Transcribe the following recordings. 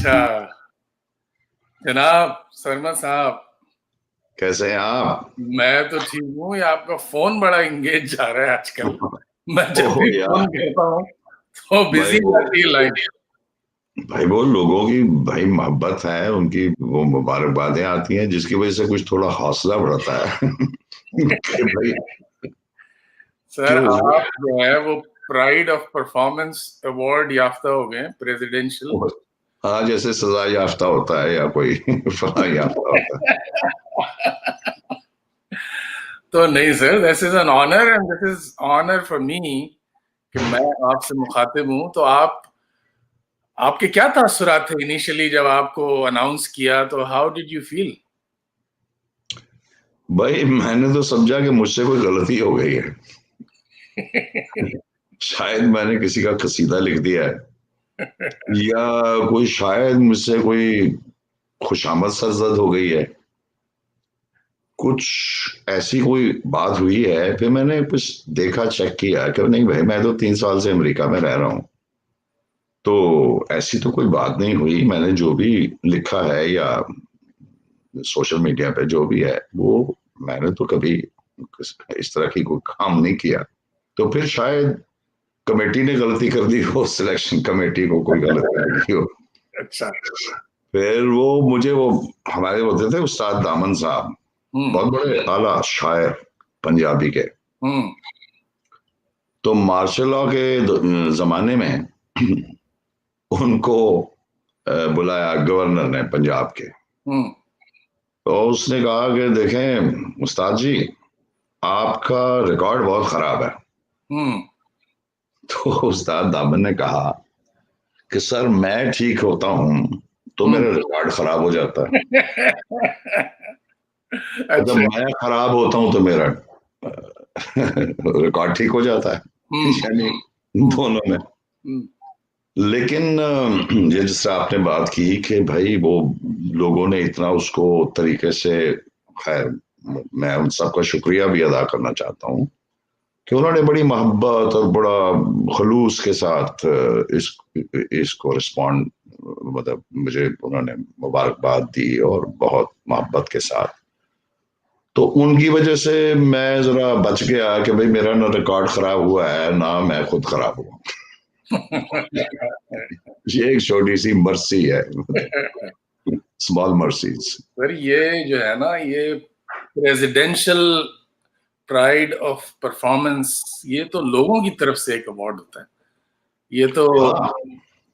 अच्छा, जनाब शर्मा साहब, कैसे हैं आप? मैं तो ठीक हूँ। ये आपका फोन बड़ा इंगेज जा रहा है आजकल। मैं जब ओह भी फोन यार, करता हूँ तो भाई बिजी वो जाती है लाइन। भाई वो लोगों की भाई मोहब्बत है, उनकी वो मुबारकबादें आती हैं जिसकी वजह से कुछ थोड़ा हौसला बढ़ता है कि भाई सर, क्यों आप जो है वो प्राइड ऑफ परफॉर्मेंस अवार्ड याफ्ता हो गए, प्रेसिडेंशियल। हाँ, जैसे सजा याफ्ता होता है या कोई फला याफ्ता होता है। तो नहीं sir, this is an honour and this is honour for me कि मैं आपसे मुखातिब हूँ। तो आपके क्या तासुरात थे इनिशियली जब आपको अनाउंस किया? तो हाउ डिड यू फील? भाई मैंने तो समझा कि मुझसे कोई गलती हो गई है। शायद मैंने किसी का कसीदा लिख दिया है, या कोई शायद मुझसे कोई खुशामद सरजद हो गई है, कुछ ऐसी कोई बात हुई है। फिर मैंने कुछ देखा, चेक किया कि नहीं भाई, मैं तो 3 साल से अमेरिका में रह रहा हूँ, तो ऐसी तो कोई बात नहीं हुई। मैंने जो भी लिखा है या सोशल मीडिया पे जो भी है, वो मैंने तो कभी इस तरह की कोई काम नहीं किया। तो फिर शायद कमेटी ने गलती कर दी हो, सिलेक्शन कमेटी को कोई गलती लगी हो। अच्छा। फिर वो हमारे होते थे उस्ताद दामन साहब, बहुत बड़े आला शायर पंजाबी के। हम्म। तो मार्शल लॉ के जमाने में उनको बुलाया गवर्नर ने पंजाब के। हम्म। तो उसने कहा कि देखें उस्ताद जी, आपका रिकॉर्ड बहुत खराब है। हम्म। तो उस्ताद दामन ने कहा कि सर, मैं ठीक होता हूं तो हम्म। मेरा रिकॉर्ड खराब हो जाता है, जब अच्छा। मैं खराब होता हूं तो मेरा रिकॉर्ड ठीक हो जाता है। हम्म। यानी हम्म। दोनों में। हम्म। लेकिन ये जिससे आपने बात की कि भाई वो लोगों ने इतना उसको तरीके से, खैर मैं उन सबका शुक्रिया भी अदा करना चाहता हूँ कि उन्होंने बड़ी मोहब्बत और बड़ा खलूस के साथ इसको रिस्पॉन्ड, मतलब मुझे उन्होंने मुबारकबाद दी और बहुत मोहब्बत के साथ। तो उनकी वजह से मैं जरा बच गया कि भाई मेरा ना रिकॉर्ड खराब हुआ है ना मैं खुद खराब हुआ। ये एक छोटी सी मर्सी है, स्मॉल मर्सीज। सर, ये जो है ना, ये प्रेसिडेंशियल प्राइड ऑफ परफॉर्मेंस, ये तो लोगों की तरफ से एक अवार्ड होता है। ये तो हाँ,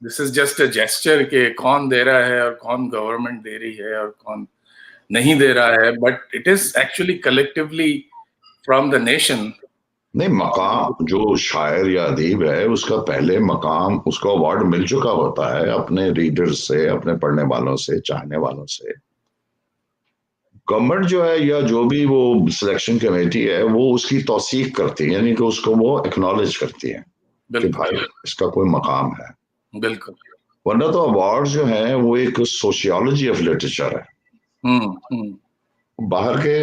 this is just a gesture के कौन दे रहा है और कौन गवर्नमेंट दे रही है और कौन नहीं दे रहा है, but it is actually collectively from the nation. नहीं, मकाम जो शायर या अदीब है उसका पहले मकाम उसको अवार्ड मिल चुका होता है अपने रीडर्स से, अपने पढ़ने वालों से, चाहने वालों से। गवर्नमेंट जो है या जो भी वो सिलेक्शन कमेटी है वो उसकी तौसीक करती है, यानी कि उसको वो एक्नॉलेज करती है कि बिल्कुल। भाई इसका कोई मकाम है। बिल्कुल। वरना तो अवार्ड जो है वो एक सोशियोलॉजी ऑफ लिटरेचर है। हम्म। हम्म। बाहर के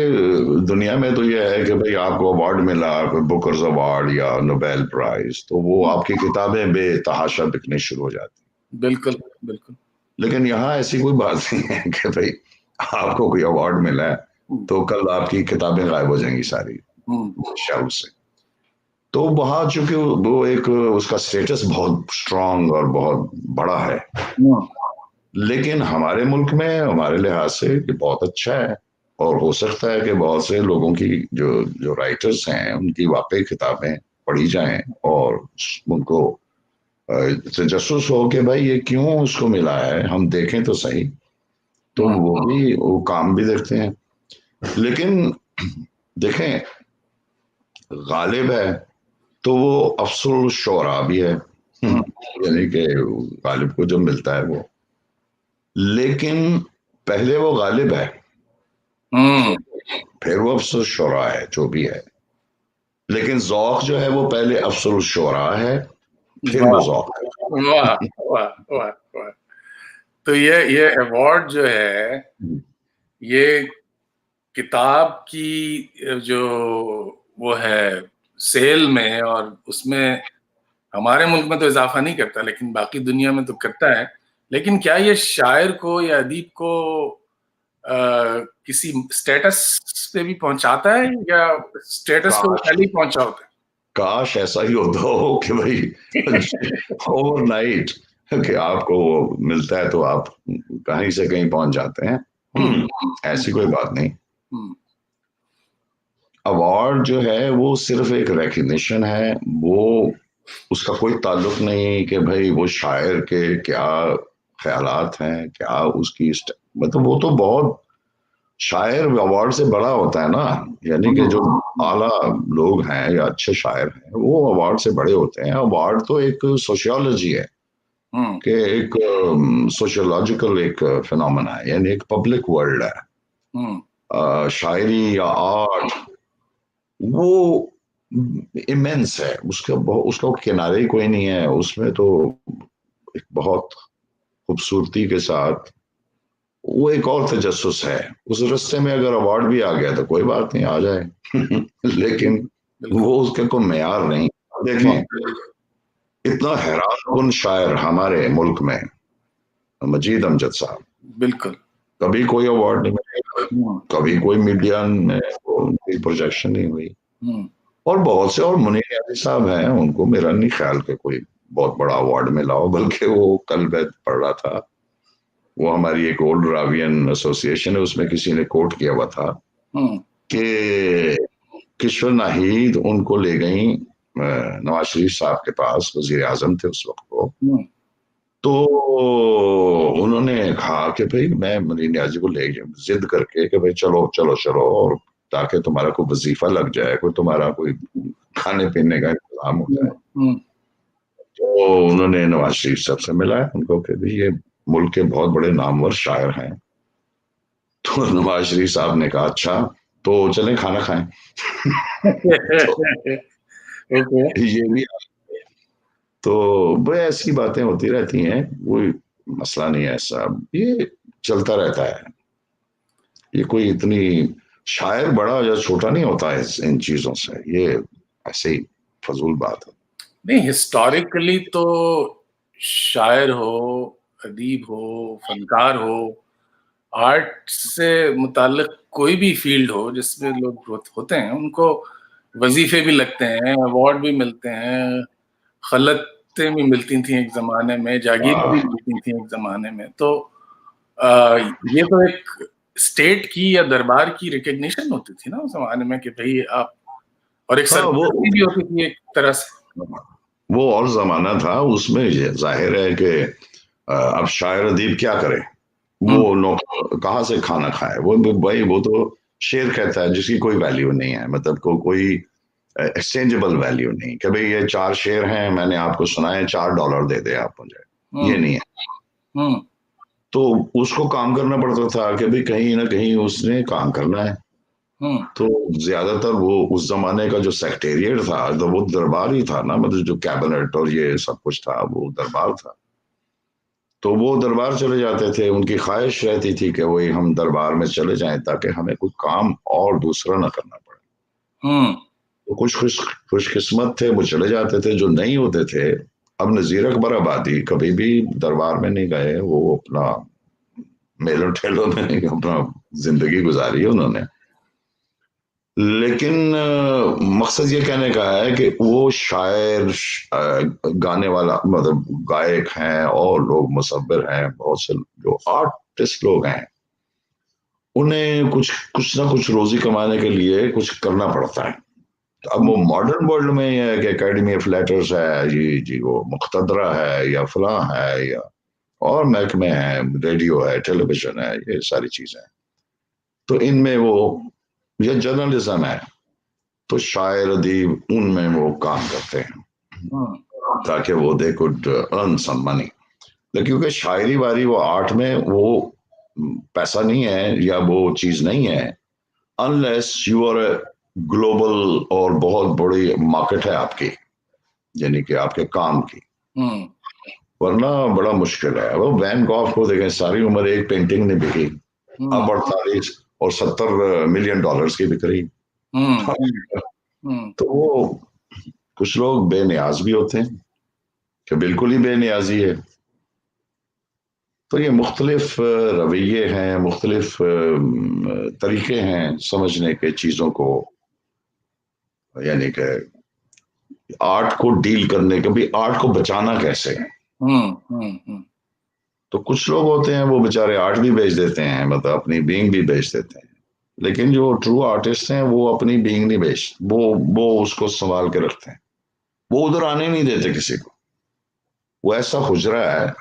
दुनिया में तो ये है कि भाई आपको अवार्ड मिला, कोई बुकर्स अवार्ड या नोबेल प्राइज, तो वो आपकी किताबें बेतहाशा बिकनी शुरू हो जाती। बिल्कुल। बिल्कुल। लेकिन यहाँ ऐसी कोई बात नहीं है कि भाई आपको कोई अवार्ड मिला है हम्म। तो कल आपकी किताबें गायब हो जाएंगी सारी हम्म। शेल्फ से। तो वहां चूंकि वो एक उसका स्टेटस बहुत स्ट्रांग और बहुत बड़ा है। हम्म। लेकिन हमारे मुल्क में हमारे लिहाज से ये बहुत अच्छा है, और हो सकता है कि बहुत से लोगों की जो जो राइटर्स हैं उनकी वाकई किताबें पढ़ी जाएं और उनको तजस्सुस हो कि भाई ये क्यों उसको मिला है, हम देखें तो सही। तो वो काम भी देखते हैं। लेकिन देखें, गालिब है तो वो अफसुल शोरा भी है। हम्म। यानी कि गालिब को जो मिलता है वो, लेकिन पहले वो गालिब है, हम्म। फिर वो अफसुल शोरा है, जो भी है। लेकिन जौक जो है वो पहले अफसुल शोरा है, फिर वो वाह जौक है। वाह वाह वाह वाह। तो ये अवार्ड जो है, ये किताब की जो वो है सेल में और उसमें हमारे मुल्क में तो इजाफा नहीं करता, लेकिन बाकी दुनिया में तो करता है। लेकिन क्या ये शायर को या अदीब को किसी स्टेटस पे भी पहुंचाता है, या स्टेटस पे वो काश पहले ही पहुंचा होता है? काश ऐसा ही होता हो कि भाई ओवरनाइट कि आपको वो मिलता है तो आप कहीं से कहीं पहुंच जाते हैं। ऐसी कोई बात नहीं। अवार्ड जो है वो सिर्फ एक रिकग्निशन है, वो उसका कोई ताल्लुक नहीं कि भाई वो शायर के क्या ख्यालात हैं, क्या उसकी मतलब वो तो बहुत शायर अवार्ड से बड़ा होता है ना, यानी कि जो आला लोग हैं या अच्छे शायर हैं वो अवार्ड से बड़े होते हैं। अवार्ड तो एक सोशियोलॉजी है कि एक सोशियोलॉजिकल एक फिनोमेना है, यानी एक पब्लिक वर्ल्ड है। शायरी या आर्ट वो इमेंस है, उसका किनारे ही कोई नहीं है, उसमें तो एक बहुत खूबसूरती के साथ वो एक और तजस्सुस है। उस रास्ते में अगर अवार्ड भी आ गया तो कोई बात नहीं, आ जाए लेकिन वो उसके कोई मेयार नहीं। देखें, इतना हैरान शायर हमारे मुल्क में मजीद अमजद साहब, बिल्कुल। कभी कोई अवार्ड नहीं मिला, कभी कोई मीडिया में उनकी प्रोजेक्शन नहीं हुई। और बहुत से और मुनीर यादी साहब हैं, उनको मेरा नहीं ख्याल के कोई बहुत बड़ा अवार्ड मिला हो, बल्कि वो कल मैं पढ़ रहा था, वो हमारी एक ओल्ड रावियन एसोसिएशन है, उसमें किसी ने कोट किया हुआ था कि किशोर नाहिद उनको ले गई नवाज शरीफ साहब के पास, वजीर आजम थे उस वक्त को, तो उन्होंने कहा कि भाई मैं मुनीर नियाज़ी को ले जिद करके कि भाई चलो चलो चलो, और ताकि तुम्हारा कोई वजीफा लग जाए, कोई तुम्हारा कोई खाने पीने का इंतजाम हो जाए। तो उन्होंने नवाज शरीफ साहब से मिलाया उनको कि भाई ये मुल्क के बहुत बड़े नामवर शायर हैं। तो नवाज शरीफ साहब ने कहा अच्छा तो चलें खाना खाएं तो ये भी, तो वो ऐसी बातें होती रहती हैं, कोई मसला नहीं है ऐसा, ये चलता रहता है। ये कोई इतनी शायर बड़ा या छोटा नहीं होता है इन चीजों से, ये ऐसे ही फजूल बात है। नहीं, हिस्टोरिकली तो शायर हो, अदीब हो, फनकार हो, आर्ट से मुताल्लिक कोई भी फील्ड हो जिसमें लोग होते हैं, उनको वजीफे भी लगते हैं, अवार्ड भी मिलते हैं, खलतें भी मिलती थी एक जमाने में, जागीरें भी मिलती थी एक जमाने में। तो ये तो एक स्टेट की या दरबार की रिकग्निशन होती थी ना उस जमाने में कि भाई आप, और एक सरकारी भी होती थी एक तरह से। वो और जमाना था, उसमें जाहिर है कि अब शायर अदीब क्या करे, वो कहाँ से खाना खाए, वो भाई वो तो शेर कहता है जिसकी कोई वैल्यू नहीं है, मतलब कोई एक्सचेंजेबल वैल्यू नहीं कि भाई ये 4 शेर हैं, मैंने आपको सुनाए, $4 दे दे आप मुझे, ये नहीं है। तो उसको काम करना पड़ता था कि भाई कहीं ना कहीं उसने काम करना है। तो ज्यादातर वो उस जमाने का जो सेक्रेटेरिएट था, तो वो दरबार ही था ना, मतलब जो कैबिनेट और ये सब कुछ था वो दरबार था। तो वो दरबार चले जाते थे, उनकी ख्वाहिश रहती थी कि वही हम दरबार में चले जाएं ताकि हमें कोई काम और दूसरा ना करना पड़े। तो कुछ खुशकिस्मत थे वो चले जाते थे, जो नहीं होते थे, अब नजीर अकबर आबादी कभी भी दरबार में नहीं गए, वो अपना मेलों ठेलों में अपना जिंदगी गुजारी है उन्होंने। लेकिन मकसद ये कहने का है कि वो शायर, गाने वाला, मतलब गायक हैं, और लोग मुसव्विर हैं, बहुत से जो आर्टिस्ट लोग हैं, उन्हें कुछ कुछ ना कुछ रोजी कमाने के लिए कुछ करना पड़ता है। अब वो मॉडर्न वर्ल्ड में ये है कि एकेडमी ऑफ लेटर्स है, जी जी वो मुख्तदरा है या फलां है या और महकमे हैं, रेडियो है, टेलीविजन है, ये सारी चीजें, तो इनमें वो, ये जर्नलिज्म है, तो शायर अदीब उनमें वो काम करते हैं ताकि वो they could earn some money. लेकिन क्योंकि शायरी वारी वो आर्ट में वो पैसा नहीं है या वो चीज नहीं है, अनलेस यू आर ग्लोबल और बहुत बड़ी मार्केट है आपकी, यानी कि आपके काम की, वरना बड़ा मुश्किल है। वो वैन गॉग को देखें, सारी उम्र एक पेंटिंग ने बिकी, अब 48 और 70 मिलियन डॉलर्स की बिक रही। तो वो कुछ लोग बेनियाज भी होते हैं कि बिल्कुल ही बेनियाजी है। तो ये मुख्तलिफ रवैये हैं, मुख्तलिफ तरीके हैं समझने के चीज़ों को, यानी कि आर्ट को डील करने के, भी आर्ट को बचाना कैसे है। तो कुछ लोग होते हैं वो बेचारे आर्ट भी बेच देते हैं, मतलब अपनी बीइंग भी बेच देते हैं, लेकिन जो ट्रू आर्टिस्ट हैं वो अपनी बीइंग नहीं बेच, वो उसको संभाल के रखते हैं, वो उधर आने नहीं देते किसी को। वो ऐसा हुजरा है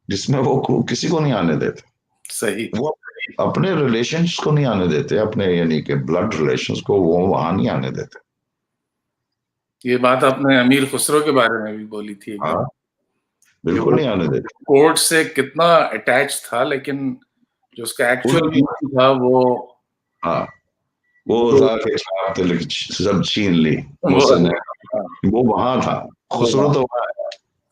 जिसमें वो किसी को नहीं आने देते। सही। वो अपने रिलेशंस को नहीं आने देते, अपने यानी कि ब्लड रिलेशंस को वो वहां नहीं आने देते। ये बात आपने अमीर खुसरो के बारे में भी बोली थी एक बार। हाँ, बिल्कुल नहीं आने देते। कोर्ट से कितना अटैच था, लेकिन जो उसका एक्चुअल था वो, हाँ, वो था कि सब छीन ली मुझसे, वो वहां था। खुसरो तो वहां है।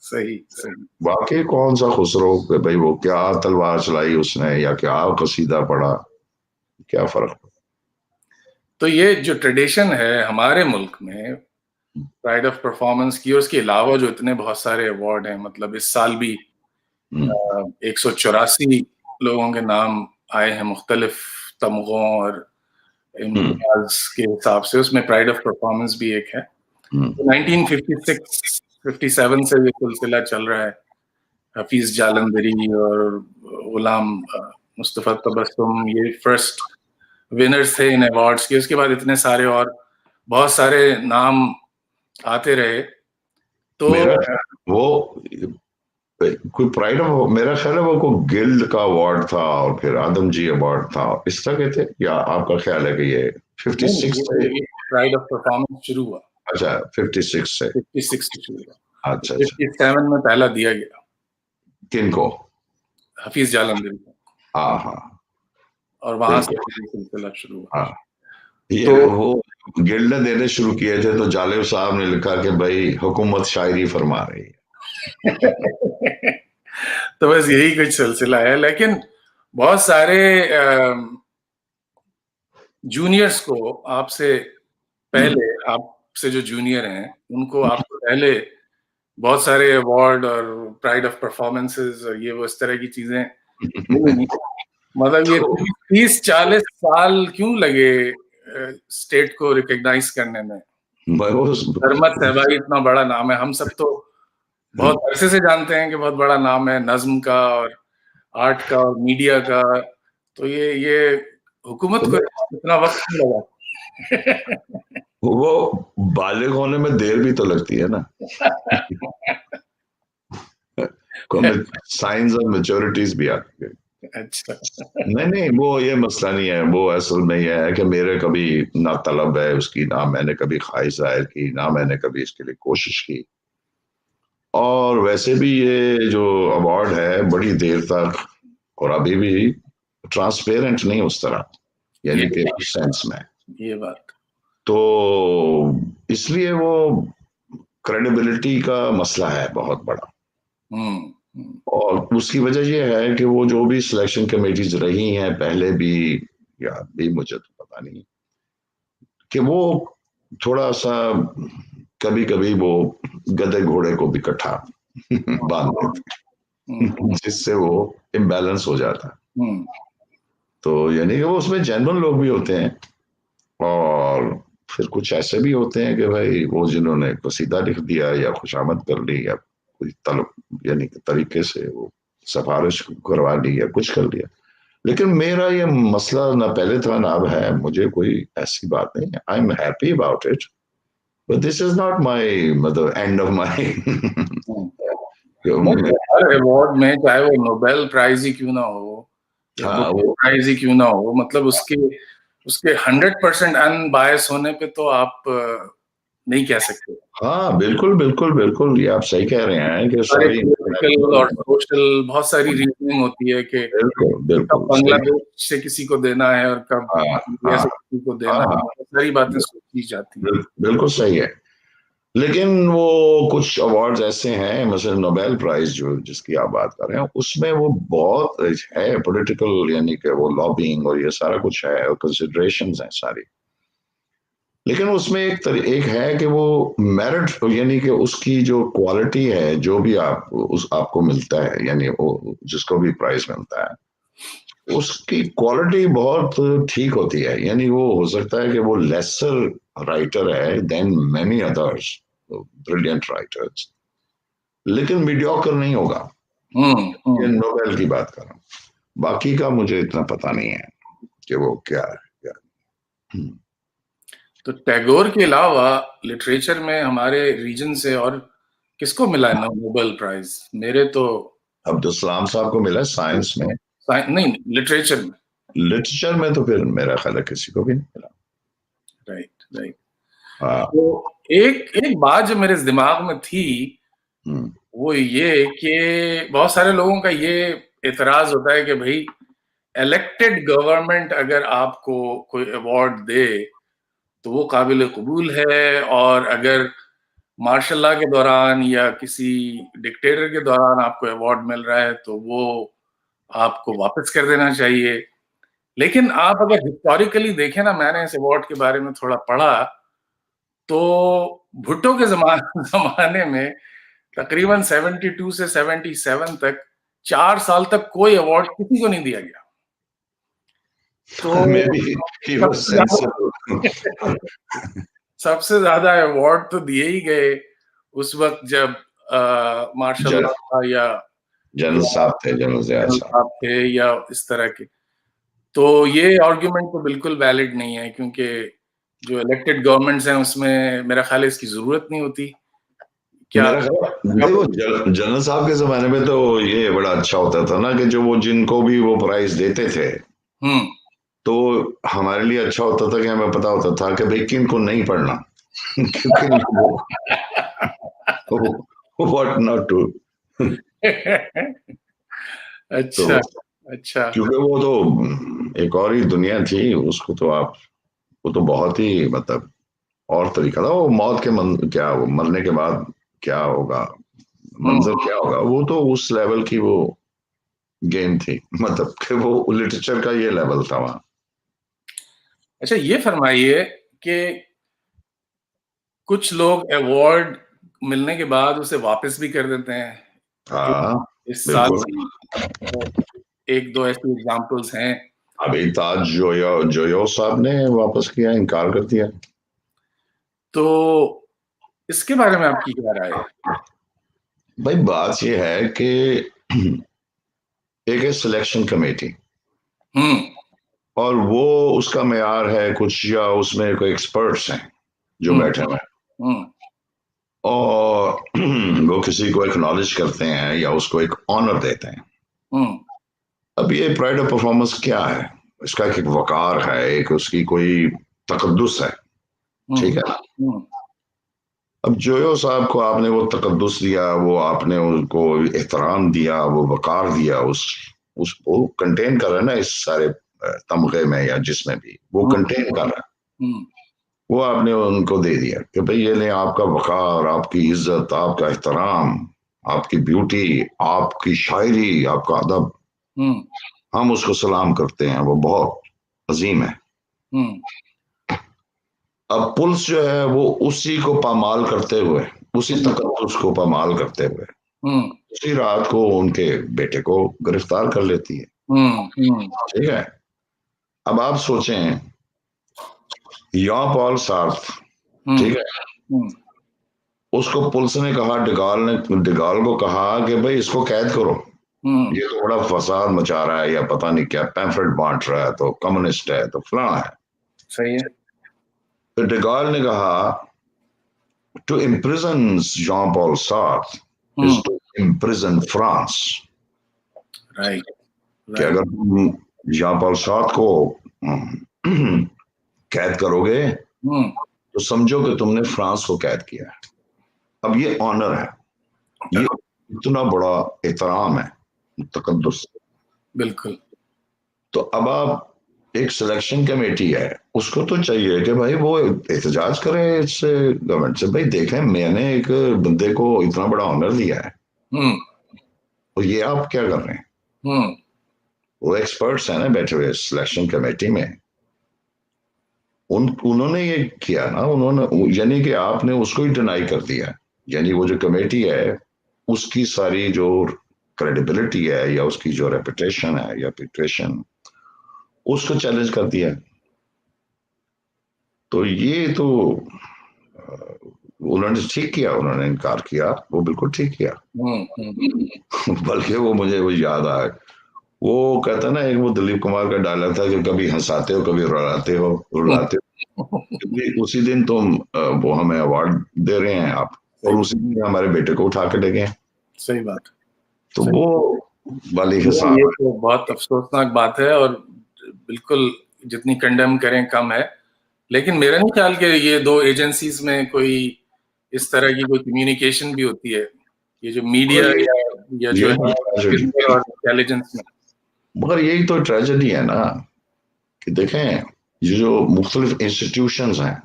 सही सही। वाकई कौन सा खुसरो, भाई वो क्या तलवार चलाई उसने या क्या कसीदा पढ़ा, क्या फर्क। तो ये जो ट्रेडिशन है हमारे मुल्क में प्राइड ऑफ परफॉर्मेंस की, और उसके अलावा जो इतने बहुत सारे अवार्ड हैं, मतलब इस साल भी 184 लोगों के नाम आए हैं मुख्तलिफ तमगों और इम्तियाज के हिसाब से, उसमें प्राइड ऑफ परफॉर्मेंस भी एक है। तो 1956-57 से ये सिलसिला चल रहा है। हफीज जालंधरी और गुलाम मुस्तफा तबस्सुम ये फर्स्ट विनर्स थे इन अवार्ड्स के। उसके बाद इतने सारे और बहुत सारे नाम आते रहे। तो मेरा वो कोई प्राइड ऑफ, मेरा ख्याल है वो को गिल्ड का अवार्ड था और फिर आदमजी अवार्ड था, इस तरह के थे, या आपका ख्याल है कि ये 56 से प्राइड ऑफ परफॉर्मेंस शुरू हुआ? अच्छा, 56 से 56 से शुरू हुआ। अच्छा 57 में पहला दिया गया। किनको? हफीज जालंधरी को। हाँ हाँ, और वहां से सिलसिला शुरू हुआ। हाँ, ये तो वो गिल्ड देने शुरू किए थे तो जालिब साहब ने लिखा कि भाई हुकूमत शायरी फरमा रही है। तो बस यही कुछ सिलसिला है। लेकिन बहुत सारे जूनियर्स को आपसे पहले, आपसे जो जूनियर हैं उनको आपसे पहले बहुत सारे अवार्ड और प्राइड ऑफ परफॉर्मेंसेस और ये वो इस तरह की चीजें मिलेंगी। मतलब ये 30-40 साल क्यों लगे स्टेट को रिकॉग्नाइज करने में? धर्मत सहबाई इतना बड़ा नाम है, हम सब तो बहुत अरसे से जानते हैं कि बहुत बड़ा नाम है नज्म का और आर्ट का और मीडिया का। तो ये हुकूमत को इतना वक्त क्यों लगा? वो बालिग होने में देर भी तो लगती है ना। साइंस ऑफ मैच्योरिटीज भी आती है। अच्छा। नहीं, वो ये मसला नहीं है। वो असल में ये है कि मेरे कभी ना तलब है उसकी, ना मैंने कभी ख्वाहिश जाहिर की, ना मैंने कभी इसके लिए कोशिश की। और वैसे भी ये जो अवार्ड है बड़ी देर तक और अभी भी ट्रांसपेरेंट नहीं उस तरह, यानी कि उस सेंस में। ये बात तो इसलिए वो क्रेडिबिलिटी का मसला है बहुत बड़ा। और उसकी वजह यह है कि वो जो भी सिलेक्शन कमेटीज रही हैं पहले भी, या भी मुझे तो पता नहीं, कि वो थोड़ा सा कभी कभी वो गधे घोड़े को भी इकट्ठा बांध देते, जिससे वो इम्बैलेंस हो जाता है। तो यानी कि वो उसमें जेन्युइन लोग भी होते हैं और फिर कुछ ऐसे भी होते हैं कि भाई वो जिन्होंने कसीदा लिख दिया या खुशामद कर ली या कोई तलब यानी कि तरीके से वो सिफारिश करवा ली या कुछ कर लिया। लेकिन मेरा ये मसला ना पहले था ना अब है, मुझे कोई ऐसी बात नहीं है। I am happy about it, but this is not my मतलब एंड ऑफ माय। हर अवार्ड में चाहे वो नोबेल प्राइज ही क्यों ना हो या बुकर प्राइज ही क्यों ना हो, मतलब उसके 100% अनबायस होने पे तो आप नहीं कह सकते। हाँ बिल्कुल बिल्कुल बिल्कुल, ये आप सही कह रहे हैं कि सारी पॉलिटिकल और सोशल बहुत सारी रीजनिंग होती है कि कब बांग्लादेश से किसी को देना है और कब इंडिया से किसी को देना है, बहुत सारी बातें सोची जाती हैं। बिल्कुल सही है। लेकिन वो कुछ अवार्ड्स ऐसे हैं, मसलन नोबेल प्राइज जो जिसकी आप बात कर रहे हैं, उसमें वो बहुत है पॉलिटिकल, यानी कि वो लॉबिंग और ये सारा कुछ है और कंसिडरेशंस हैं सारी। लेकिन उसमें एक है कि वो मेरिट, यानी कि उसकी जो क्वालिटी है, जो भी आपको मिलता है, यानी वो जिसको भी प्राइज मिलता है, उसकी क्वालिटी बहुत ठीक होती है। यानी वो हो सकता है कि वो लेसर राइटर है than many others brilliant writers, लेकिन मीडियोकर नहीं होगा। ये नोबेल की बात कर रहा हूँ, बाकी का मुझे इतना पता नहीं है कि वो क्या है क्या। तो टैगोर के अलावा लिटरेचर में हमारे रीजन से और किसको मिला है नोबेल प्राइज? मेरे तो अब्दुल सलाम साहब को मिला साइंस में, नहीं, लिटरेचर में। लिटरेचर में तो फिर मेरा ख्याल है किसी को भी नहीं मिला। Right, right. हाँ। तो एक एक बात जो मेरे दिमाग में थी, वो ये कि बहुत सारे लोगों का ये एतराज होता है कि भाई इलेक्टेड गवर्नमेंट अगर आपको कोई अवार्ड दे तो वो काबिल कबूल है, और अगर मार्शल लॉ के दौरान या किसी डिक्टेटर के दौरान आपको अवार्ड मिल रहा है तो वो आपको वापस कर देना चाहिए। लेकिन आप अगर हिस्टोरिकली देखें ना, मैंने इस अवार्ड के बारे में थोड़ा पढ़ा, तो भुट्टो के ज़माने में तकरीबन 72 से 77 तक 4 साल तक कोई अवार्ड किसी को नहीं दिया गया। तो Maybe he was सबसे sensible. ज़्यादा सबसे ज़्यादा अवार्ड तो दिए ही गए उस वक़्त जब मार्शल लॉ था या जनरल साहब थे, जनरल ज़िया जनरल साहब। साहब थे या इस तरह के। तो ये आर्गुमेंट तो बिल्कुल वैलिड नहीं है, क्योंकि जो इलेक्टेड गवर्नमेंट्स हैं उसमें मेरा ख्याल है इसकी ज़रूरत नहीं होती। क्या मेरा ख्याल भाई वो जनरल साहब के ज़माने में तो ये बड़ा अच्छा होता था ना कि जो वो जिनको भी वो प्राइज़ देते थे, तो हमारे लिए अच्छा होता था कि हमें पता होता था कि भाई किनको नहीं पढ़ना क्योंकि व्हाट नॉट टू। अच्छा, तो अच्छा। क्योंकि वो तो एक और ही दुनिया थी, उसको तो आप, वो तो बहुत ही मतलब और तरीका था। वो मौत के क्या, वो मरने के बाद क्या होगा, मंजर क्या होगा, वो तो उस लेवल की वो गेम थी, मतलब कि वो लिटरेचर का ये लेवल था वहां। अच्छा, ये फरमाइए कि कुछ लोग अवार्ड मिलने के बाद उसे वापस भी कर देते हैं। हाँ, इस साल बिल्कुल। भी 1-2 ऐसे एग्जांपल्स हैं। अभी ताज जोयो जोयो साहब ने वापस किया, इनकार कर दिया। तो इसके बारे में आपकी क्या राय है? भाई बात ये है कि एक है सिलेक्शन कमेटी, और वो उसका मेयार है कुछ, या उसमें कोई एक्सपर्ट्स हैं जो बैठे हुए हैं, और वो किसी को एक्नॉलेज करते हैं या उसको एक ऑनर देते हैं। अब ये प्राइड ऑफ परफॉर्मेंस क्या है, इसका एक वकार है, एक उसकी कोई तकद्दुस है, ठीक है। अब जोयो साहब को आपने वो तकद्दुस दिया, वो आपने उनको एहतराम दिया, वो वकार दिया, उसको कंटेन कर रहा है ना इस सारे तमगे में, या जिसमें भी वो कंटेन कर रहा है, वो आपने उनको दे दिया कि भाई ये ले आपका वकार, आपकी इज्जत, आपका एहतराम, आपकी ब्यूटी, आपकी शायरी, आपका अदब, हम उसको सलाम करते हैं, वो बहुत अजीम है। अब पुलिस जो है वो उसी को पामाल करते हुए, उसी तकद्दुस को पामाल करते हुए उसी रात को उनके बेटे को गिरफ्तार कर लेती है, ठीक है। अब आप सोचें, यॉन पॉल सार्थ, ठीक है, उसको पुलिस ने कहा, डिगाल को कहा कि भाई इसको कैद करो, ये तो बड़ा फसाद मचा रहा है, या पता नहीं क्या पैम्फलेट बांट रहा है, तो कम्युनिस्ट है, तो फलाना है। सही है। तो डिगाल ने कहा, to imprison John Paul Sartre is to imprison France. Right, कि अगर तुम जॉन पॉल सार्थ को कैद करोगे तो समझो कि तुमने फ्रांस को कैद किया है। अब ये ऑनर है, ये इतना बड़ा एहतराम है, तकद्दुस। बिल्कुल। तो अब आप, एक सिलेक्शन कमेटी है, उसको तो चाहिए कि भाई वो एहतजाज करे इस गवर्नमेंट से, भाई देखें मैंने एक बंदे को इतना बड़ा ऑनर दिया है, तो ये आप क्या कर रहे हैं। वो एक्सपर्ट्स हैं ना बैठे हुए सिलेक्शन कमेटी में, उन्होंने ये किया ना, यानी कि आपने उसको ही डिनाई कर दिया, यानी वो जो कमेटी है उसकी सारी जो क्रेडिबिलिटी है या उसकी जो रेपुटेशन है या पिटेशन, उसको चैलेंज कर दिया। तो ये तो उन्होंने ठीक किया, उन्होंने इनकार किया, वो बिल्कुल ठीक किया। बल्कि वो मुझे वो याद आया, वो कहता ना, एक वो दिलीप कुमार का डायलॉग था कि कभी हंसाते हो कभी रुलाते हो, क्योंकि उसी दिन तुम वो हमें अवार्ड दे रहे हैं आप, और उसी दिन हमारे बेटे को उठा के ले गए। सही बात। तो वो वाली हिसाब, ये तो बहुत अफसोसनाक बात है, और बिल्कुल जितनी कंडेम करें कम है। लेकिन मेरा नहीं ख्याल कि ये दो एजेंसीज में कोई इस तरह की कोई कम्युनिकेशन भी होती है, ये जो मीडिया या जो और इंटेलिजेंस में। मगर यही तो ट्रेजेडी है ना, कि देखें ये जो मुख्तलिफ इंस्टीट्यूशंस हैं,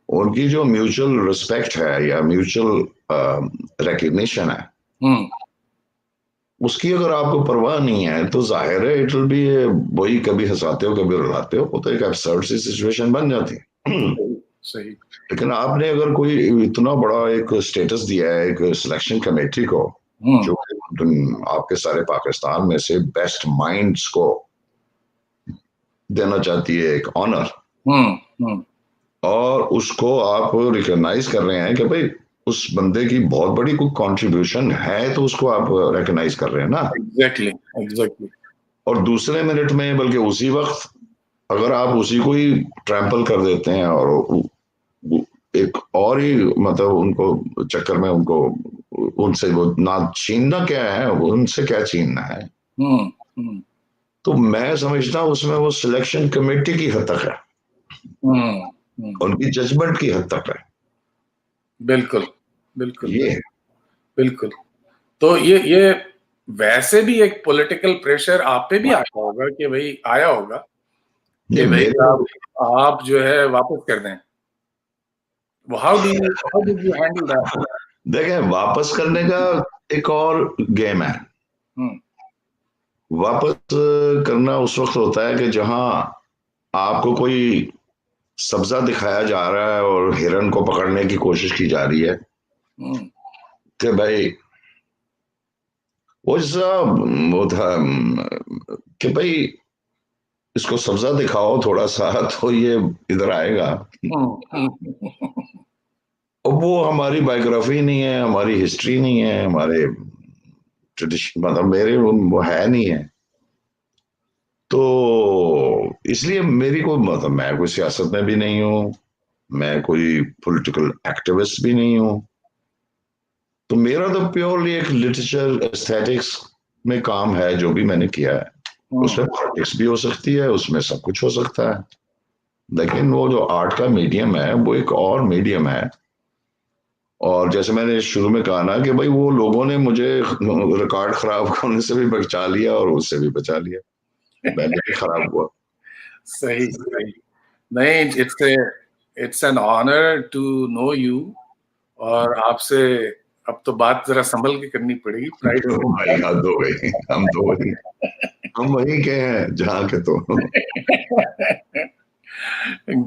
उनकी जो म्यूचुअल रिस्पेक्ट है या म्यूचुअल रिकग्निशन है, उसकी अगर आपको परवाह नहीं है तो जाहिर है इट विल बी वही, कभी हंसाते हो कभी रुलाते हो, तो एक एब्सर्ड सी सिचुएशन बन जाती है। सही। लेकिन आपने अगर कोई इतना बड़ा एक स्टेटस दिया है एक सिलेक्शन कमेटी को, जो आपके सारे पाकिस्तान में से बेस्ट माइंड्स को देना चाहती है एक ऑनर, और उसको आप रिकॉग्नाइज कर रहे हैं कि भाई उस बंदे की बहुत बड़ी कोई कंट्रीब्यूशन है, तो उसको आप रिकॉग्नाइज कर रहे हैं ना। एग्जैक्टली। और दूसरे मिनट में, बल्कि उसी वक्त, अगर आप उसी को ही ट्रैम्पल कर देते हैं और एक और ही मतलब उनको चक्कर में उनको उनसे वो ना छीनना क्या है, उनसे क्या छीनना है, तो मैं समझता हूँ उसमें वो सिलेक्शन कमेटी की हद तक है, उनकी जजमेंट की हद तक है। बिल्कुल बिल्कुल। तो ये वैसे भी एक पॉलिटिकल प्रेशर आप पे भी आता होगा कि भाई आया होगा कि भाई आप जो है वापस कर दें। How did you handle that? देखें, वापस करने का एक और गेम है। वापस करना उस वक्त होता है कि जहां आपको कोई सब्जा दिखाया जा रहा है और हिरन को पकड़ने की कोशिश की जा रही है, कि भाई वो था कि भाई इसको सब्जा दिखाओ थोड़ा सा तो ये इधर आएगा। और वो हमारी बायोग्राफी नहीं है, हमारी हिस्ट्री नहीं है, हमारे ट्रेडिशन, मतलब मेरे वो है नहीं है। तो इसलिए मेरी कोई, मतलब मैं कोई सियासत में भी नहीं हूँ, मैं कोई पॉलिटिकल एक्टिविस्ट भी नहीं हूँ, तो मेरा तो प्योरली एक लिटरेचर एस्थेटिक्स में काम है जो भी मैंने किया है। उसमें पॉलिटिक्स भी हो सकती है, उसमें सब कुछ हो सकता है, लेकिन वो जो आर्ट का मीडियम है वो एक और मीडियम है। और जैसे मैंने शुरू में कहा ना कि भाई वो लोगों ने मुझे रिकॉर्ड खराब होने से भी बचा लिया और उससे भी बचा लिया, मैंने भी खराब हुआ। सही। नहीं, it's an honour to know you, और आपसे अब तो बात जरा संभल के करनी पड़ेगी। प्राइड भाई हद हो गई, हम वही के हैं जहाँ के। तो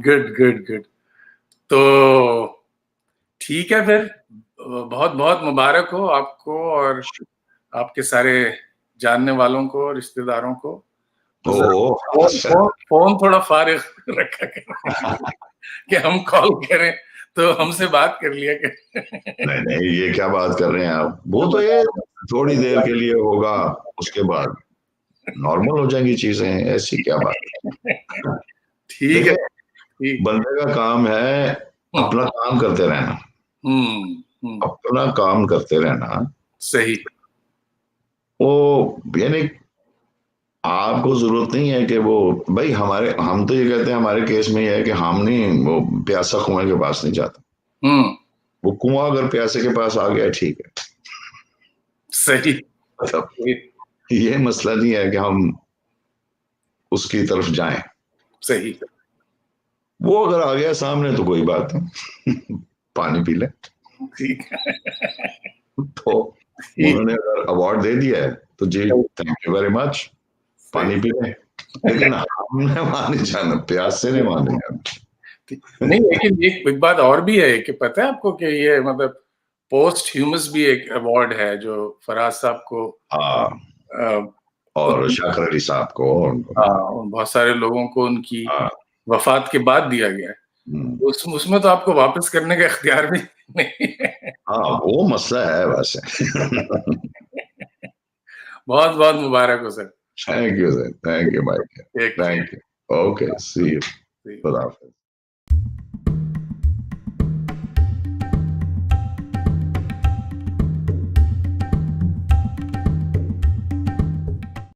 गुड। तो ठीक है फिर, बहुत बहुत मुबारक हो आपको और आपके सारे जानने वालों को, रिश्तेदारों को। फोन थोड़ा फारिग रखा करें कि हम कॉल करें तो हमसे बात कर लिया करें। नहीं, ये क्या बात कर रहे हैं आप, वो तो ये थोड़ी देर के लिए होगा, उसके बाद नॉर्मल हो जाएंगी चीजें, ऐसी क्या बात। ठीक है। बंदे का काम है अपना काम करते रहना, अपना काम करते रहना। सही। वो यानी आपको जरूरत नहीं है कि वो, भाई हम तो ये कहते हैं हमारे केस में ये है कि हम नहीं, वो प्यासा कुएं के पास नहीं जाता। वो कुआं अगर प्यासे के पास आ गया ठीक है, सही। मतलब ये मसला नहीं है कि हम उसकी तरफ जाएं। सही। वो अगर आ गया सामने तो कोई बात नहीं, पानी पी ले। ठीक है। तो उन्होंने अगर अवार्ड दे दिया है तो जी थैंक यू वेरी मच, पानी पी ले। लेकिन हमने माने जाना, प्यासे ने माने जाना। नहीं, लेकिन एक बात और भी है कि पता है आपको कि ये मतलब पोस्ट ह्यूमस भी एक अवार्ड है जो फराज साहब को हाँ, और शाकिर अली साहब को बहुत सारे लोगों को उनकी हाँ, वफात के बाद दिया गया है। उसमें तो आपको वापस करने का इख्तियार भी नहीं है। हाँ, वो मसला है वैसे। बहुत बहुत मुबारक हो sir. Thank you sir, thank you Mike, एक thank you, okay, see you, खुदा हाफिज।